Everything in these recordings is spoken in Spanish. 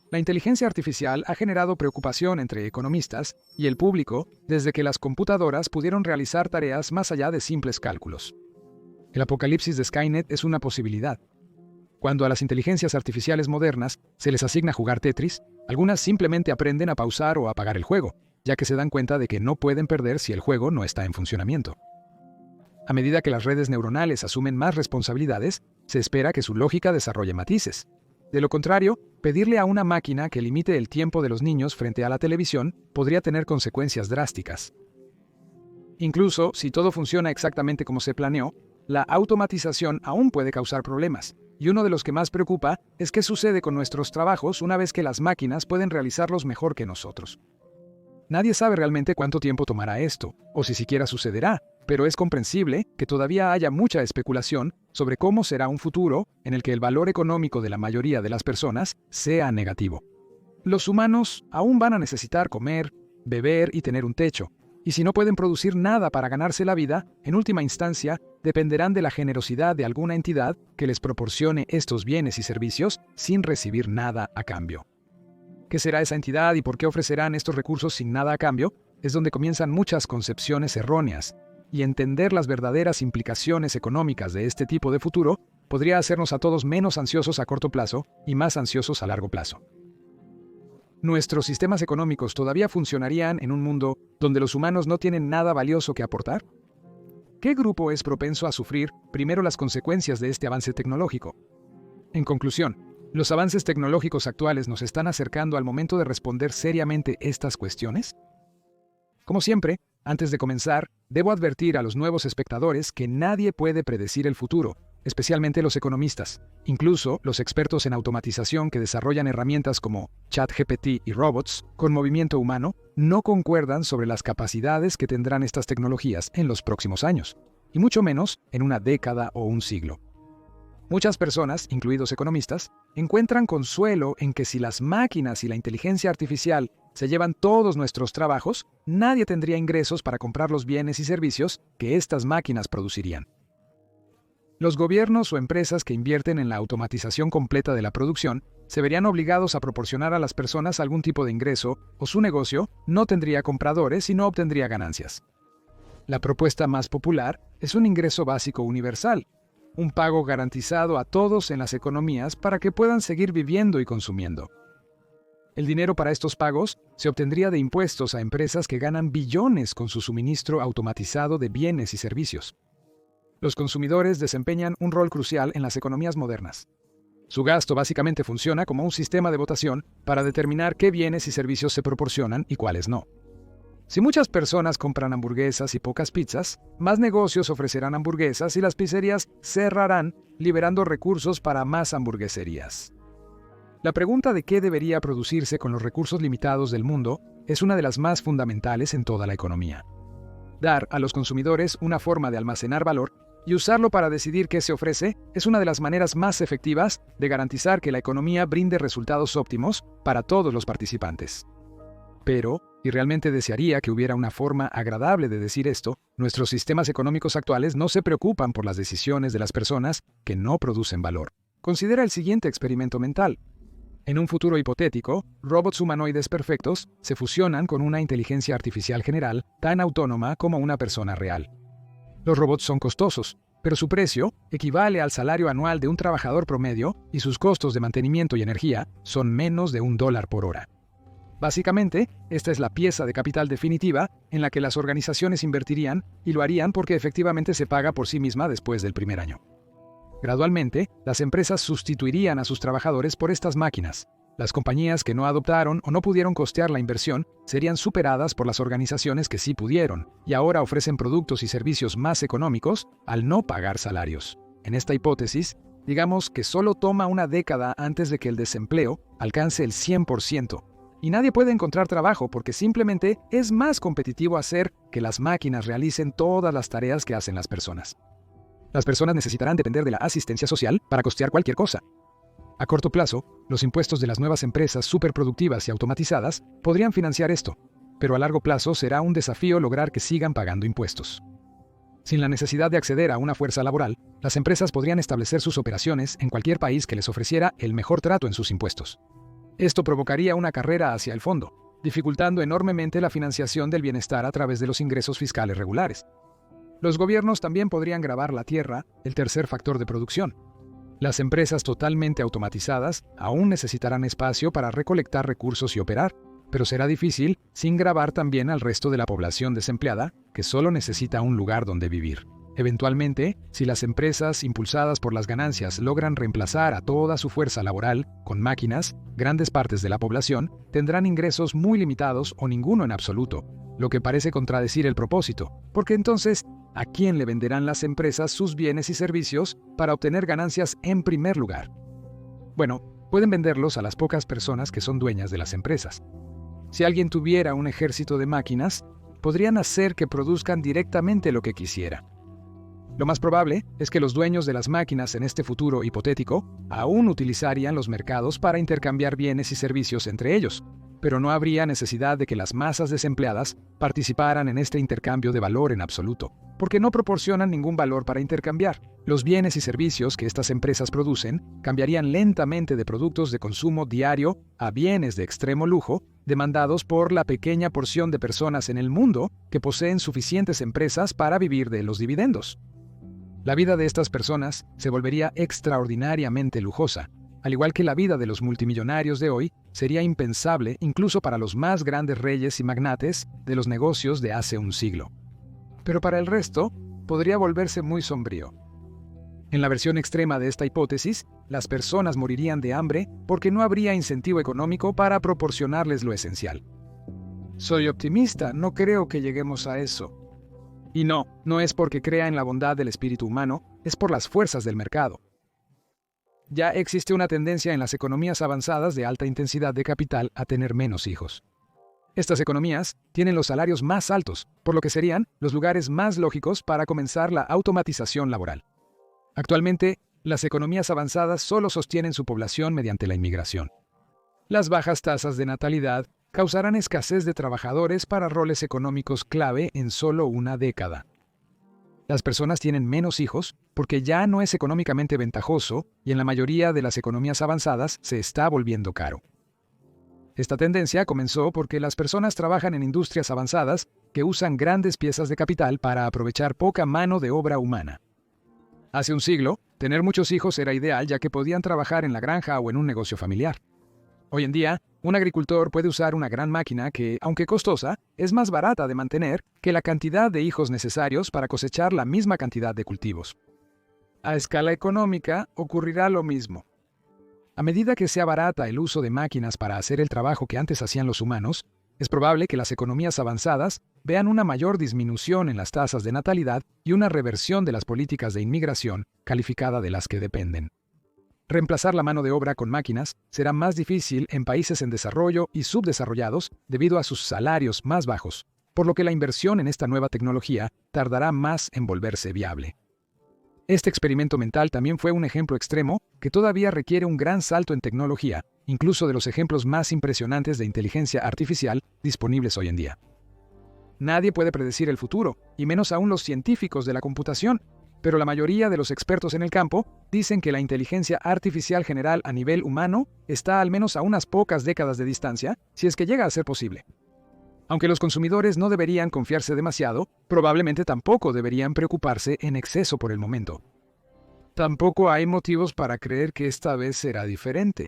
La inteligencia artificial ha generado preocupación entre economistas y el público desde que las computadoras pudieron realizar tareas más allá de simples cálculos. El apocalipsis de Skynet es una posibilidad. Cuando a las inteligencias artificiales modernas se les asigna jugar Tetris, algunas simplemente aprenden a pausar o apagar el juego, ya que se dan cuenta de que no pueden perder si el juego no está en funcionamiento. A medida que las redes neuronales asumen más responsabilidades, se espera que su lógica desarrolle matices. De lo contrario, pedirle a una máquina que limite el tiempo de los niños frente a la televisión podría tener consecuencias drásticas. Incluso si todo funciona exactamente como se planeó, la automatización aún puede causar problemas, y uno de los que más preocupa es qué sucede con nuestros trabajos una vez que las máquinas pueden realizarlos mejor que nosotros. Nadie sabe realmente cuánto tiempo tomará esto, o si siquiera sucederá, pero es comprensible que todavía haya mucha especulación sobre cómo será un futuro en el que el valor económico de la mayoría de las personas sea negativo. Los humanos aún van a necesitar comer, beber y tener un techo, y si no pueden producir nada para ganarse la vida, en última instancia, dependerán de la generosidad de alguna entidad que les proporcione estos bienes y servicios sin recibir nada a cambio. ¿Qué será esa entidad y por qué ofrecerán estos recursos sin nada a cambio? Es donde comienzan muchas concepciones erróneas, y entender las verdaderas implicaciones económicas de este tipo de futuro podría hacernos a todos menos ansiosos a corto plazo y más ansiosos a largo plazo. ¿Nuestros sistemas económicos todavía funcionarían en un mundo donde los humanos no tienen nada valioso que aportar? ¿Qué grupo es propenso a sufrir primero las consecuencias de este avance tecnológico? En conclusión, ¿los avances tecnológicos actuales nos están acercando al momento de responder seriamente estas cuestiones? Como siempre, antes de comenzar, debo advertir a los nuevos espectadores que nadie puede predecir el futuro, especialmente los economistas. Incluso los expertos en automatización que desarrollan herramientas como ChatGPT y robots con movimiento humano no concuerdan sobre las capacidades que tendrán estas tecnologías en los próximos años, y mucho menos en una década o un siglo. Muchas personas, incluidos economistas, encuentran consuelo en que si las máquinas y la inteligencia artificial se llevan todos nuestros trabajos, nadie tendría ingresos para comprar los bienes y servicios que estas máquinas producirían. Los gobiernos o empresas que invierten en la automatización completa de la producción se verían obligados a proporcionar a las personas algún tipo de ingreso o su negocio no tendría compradores y no obtendría ganancias. La propuesta más popular es un ingreso básico universal, un pago garantizado a todos en las economías para que puedan seguir viviendo y consumiendo. El dinero para estos pagos se obtendría de impuestos a empresas que ganan billones con su suministro automatizado de bienes y servicios. Los consumidores desempeñan un rol crucial en las economías modernas. Su gasto básicamente funciona como un sistema de votación para determinar qué bienes y servicios se proporcionan y cuáles no. Si muchas personas compran hamburguesas y pocas pizzas, más negocios ofrecerán hamburguesas y las pizzerías cerrarán, liberando recursos para más hamburgueserías. La pregunta de qué debería producirse con los recursos limitados del mundo es una de las más fundamentales en toda la economía. Dar a los consumidores una forma de almacenar valor y usarlo para decidir qué se ofrece es una de las maneras más efectivas de garantizar que la economía brinde resultados óptimos para todos los participantes. Pero, y realmente desearía que hubiera una forma agradable de decir esto, nuestros sistemas económicos actuales no se preocupan por las decisiones de las personas que no producen valor. Considera el siguiente experimento mental. En un futuro hipotético, robots humanoides perfectos se fusionan con una inteligencia artificial general tan autónoma como una persona real. Los robots son costosos, pero su precio equivale al salario anual de un trabajador promedio y sus costos de mantenimiento y energía son menos de $1 por hora. Básicamente, esta es la pieza de capital definitiva en la que las organizaciones invertirían y lo harían porque efectivamente se paga por sí misma después del primer año. Gradualmente, las empresas sustituirían a sus trabajadores por estas máquinas. Las compañías que no adoptaron o no pudieron costear la inversión serían superadas por las organizaciones que sí pudieron y ahora ofrecen productos y servicios más económicos al no pagar salarios. En esta hipótesis, digamos que solo toma una década antes de que el desempleo alcance el 100%. Y nadie puede encontrar trabajo porque simplemente es más competitivo hacer que las máquinas realicen todas las tareas que hacen las personas. Las personas necesitarán depender de la asistencia social para costear cualquier cosa. A corto plazo, los impuestos de las nuevas empresas superproductivas y automatizadas podrían financiar esto, pero a largo plazo será un desafío lograr que sigan pagando impuestos. Sin la necesidad de acceder a una fuerza laboral, las empresas podrían establecer sus operaciones en cualquier país que les ofreciera el mejor trato en sus impuestos. Esto provocaría una carrera hacia el fondo, dificultando enormemente la financiación del bienestar a través de los ingresos fiscales regulares. Los gobiernos también podrían gravar la tierra, el tercer factor de producción. Las empresas totalmente automatizadas aún necesitarán espacio para recolectar recursos y operar, pero será difícil sin gravar también al resto de la población desempleada, que solo necesita un lugar donde vivir. Eventualmente, si las empresas impulsadas por las ganancias logran reemplazar a toda su fuerza laboral con máquinas, grandes partes de la población tendrán ingresos muy limitados o ninguno en absoluto, lo que parece contradecir el propósito, porque entonces, ¿a quién le venderán las empresas sus bienes y servicios para obtener ganancias en primer lugar? Bueno, pueden venderlos a las pocas personas que son dueñas de las empresas. Si alguien tuviera un ejército de máquinas, podrían hacer que produzcan directamente lo que quisiera. Lo más probable es que los dueños de las máquinas en este futuro hipotético aún utilizarían los mercados para intercambiar bienes y servicios entre ellos, pero no habría necesidad de que las masas desempleadas participaran en este intercambio de valor en absoluto, porque no proporcionan ningún valor para intercambiar. Los bienes y servicios que estas empresas producen cambiarían lentamente de productos de consumo diario a bienes de extremo lujo, demandados por la pequeña porción de personas en el mundo que poseen suficientes empresas para vivir de los dividendos. La vida de estas personas se volvería extraordinariamente lujosa, al igual que la vida de los multimillonarios de hoy sería impensable incluso para los más grandes reyes y magnates de los negocios de hace un siglo. Pero para el resto, podría volverse muy sombrío. En la versión extrema de esta hipótesis, las personas morirían de hambre porque no habría incentivo económico para proporcionarles lo esencial. Soy optimista, no creo que lleguemos a eso. Y no es porque crea en la bondad del espíritu humano, es por las fuerzas del mercado. Ya existe una tendencia en las economías avanzadas de alta intensidad de capital a tener menos hijos. Estas economías tienen los salarios más altos, por lo que serían los lugares más lógicos para comenzar la automatización laboral. Actualmente, las economías avanzadas solo sostienen su población mediante la inmigración. Las bajas tasas de natalidad causarán escasez de trabajadores para roles económicos clave en solo una década. Las personas tienen menos hijos porque ya no es económicamente ventajoso y en la mayoría de las economías avanzadas se está volviendo caro. Esta tendencia comenzó porque las personas trabajan en industrias avanzadas que usan grandes piezas de capital para aprovechar poca mano de obra humana. Hace un siglo, tener muchos hijos era ideal ya que podían trabajar en la granja o en un negocio familiar. Hoy en día, un agricultor puede usar una gran máquina que, aunque costosa, es más barata de mantener que la cantidad de hijos necesarios para cosechar la misma cantidad de cultivos. A escala económica ocurrirá lo mismo. A medida que sea barata el uso de máquinas para hacer el trabajo que antes hacían los humanos, es probable que las economías avanzadas vean una mayor disminución en las tasas de natalidad y una reversión de las políticas de inmigración calificada de las que dependen. Reemplazar la mano de obra con máquinas será más difícil en países en desarrollo y subdesarrollados debido a sus salarios más bajos, por lo que la inversión en esta nueva tecnología tardará más en volverse viable. Este experimento mental también fue un ejemplo extremo que todavía requiere un gran salto en tecnología, incluso de los ejemplos más impresionantes de inteligencia artificial disponibles hoy en día. Nadie puede predecir el futuro, y menos aún los científicos de la computación, pero la mayoría de los expertos en el campo dicen que la inteligencia artificial general a nivel humano está al menos a unas pocas décadas de distancia, si es que llega a ser posible. Aunque los consumidores no deberían confiarse demasiado, probablemente tampoco deberían preocuparse en exceso por el momento. Tampoco hay motivos para creer que esta vez será diferente.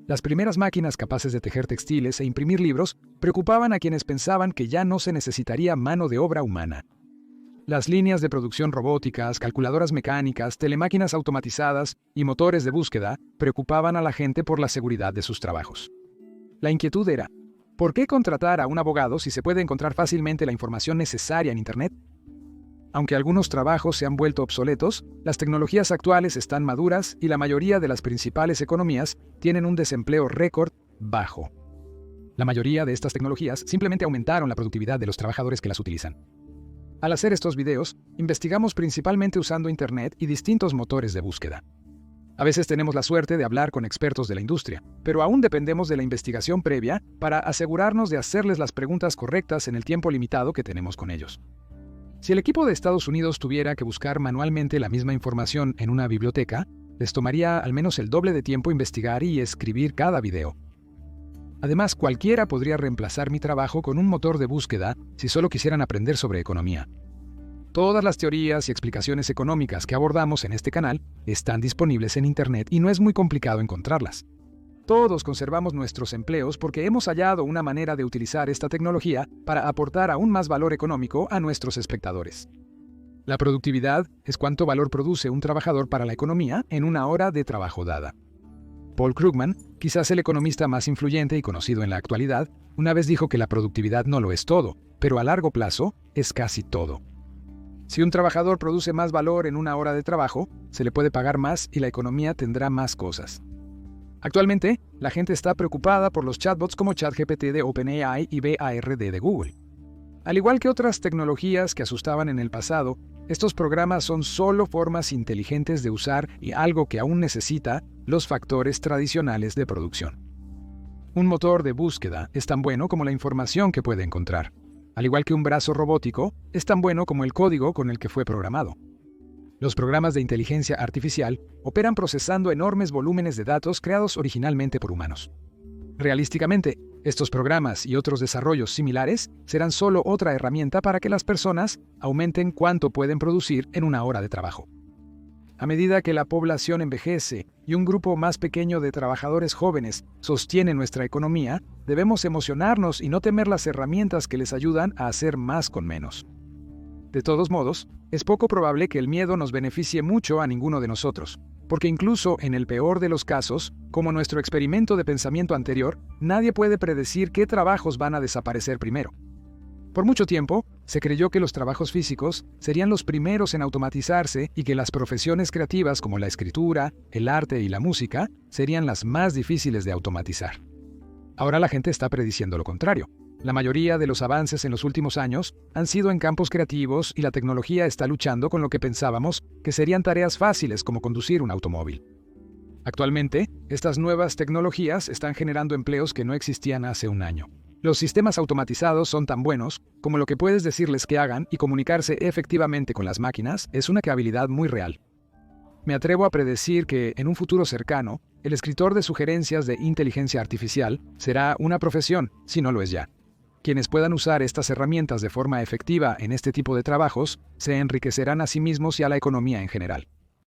Las primeras máquinas capaces de tejer textiles e imprimir libros preocupaban a quienes pensaban que ya no se necesitaría mano de obra humana. Las líneas de producción robóticas, calculadoras mecánicas, telemáquinas automatizadas y motores de búsqueda preocupaban a la gente por la seguridad de sus trabajos. La inquietud era, ¿por qué contratar a un abogado si se puede encontrar fácilmente la información necesaria en Internet? Aunque algunos trabajos se han vuelto obsoletos, las tecnologías actuales están maduras y la mayoría de las principales economías tienen un desempleo récord bajo. La mayoría de estas tecnologías simplemente aumentaron la productividad de los trabajadores que las utilizan. Al hacer estos videos, investigamos principalmente usando Internet y distintos motores de búsqueda. A veces tenemos la suerte de hablar con expertos de la industria, pero aún dependemos de la investigación previa para asegurarnos de hacerles las preguntas correctas en el tiempo limitado que tenemos con ellos. Si el equipo de Estados Unidos tuviera que buscar manualmente la misma información en una biblioteca, Les tomaría al menos el doble de tiempo investigar y escribir cada video. Además, cualquiera podría reemplazar mi trabajo con un motor de búsqueda si solo quisieran aprender sobre economía. Todas las teorías y explicaciones económicas que abordamos en este canal están disponibles en Internet y no es muy complicado encontrarlas. Todos conservamos nuestros empleos porque hemos hallado una manera de utilizar esta tecnología para aportar aún más valor económico a nuestros espectadores. La productividad es cuánto valor produce un trabajador para la economía en una hora de trabajo dada. Paul Krugman, quizás el economista más influyente y conocido en la actualidad, una vez dijo que la productividad no lo es todo, pero a largo plazo es casi todo. Si un trabajador produce más valor en una hora de trabajo, se le puede pagar más y la economía tendrá más cosas. Actualmente, la gente está preocupada por los chatbots como ChatGPT de OpenAI y Bard de Google. Al igual que otras tecnologías que asustaban en el pasado, estos programas son solo formas inteligentes de usar y algo que aún necesita los factores tradicionales de producción. Un motor de búsqueda es tan bueno como la información que puede encontrar. Al igual que un brazo robótico, es tan bueno como el código con el que fue programado. Los programas de inteligencia artificial operan procesando enormes volúmenes de datos creados originalmente por humanos. Realísticamente, estos programas y otros desarrollos similares serán solo otra herramienta para que las personas aumenten cuánto pueden producir en una hora de trabajo. A medida que la población envejece y un grupo más pequeño de trabajadores jóvenes sostiene nuestra economía, debemos emocionarnos y no temer las herramientas que les ayudan a hacer más con menos. De todos modos, es poco probable que el miedo nos beneficie mucho a ninguno de nosotros, porque incluso en el peor de los casos, como nuestro experimento de pensamiento anterior, nadie puede predecir qué trabajos van a desaparecer primero. Por mucho tiempo, se creyó que los trabajos físicos serían los primeros en automatizarse y que las profesiones creativas como la escritura, el arte y la música serían las más difíciles de automatizar. Ahora la gente está prediciendo lo contrario. La mayoría de los avances en los últimos años han sido en campos creativos y la tecnología está luchando con lo que pensábamos que serían tareas fáciles como conducir un automóvil. Actualmente, estas nuevas tecnologías están generando empleos que no existían hace un año. Los sistemas automatizados son tan buenos como lo que puedes decirles que hagan y comunicarse efectivamente con las máquinas es una habilidad muy real. Me atrevo a predecir que, en un futuro cercano, el escritor de sugerencias de inteligencia artificial será una profesión, si no lo es ya. Quienes puedan usar estas herramientas de forma efectiva en este tipo de trabajos se enriquecerán a sí mismos y a la economía en general.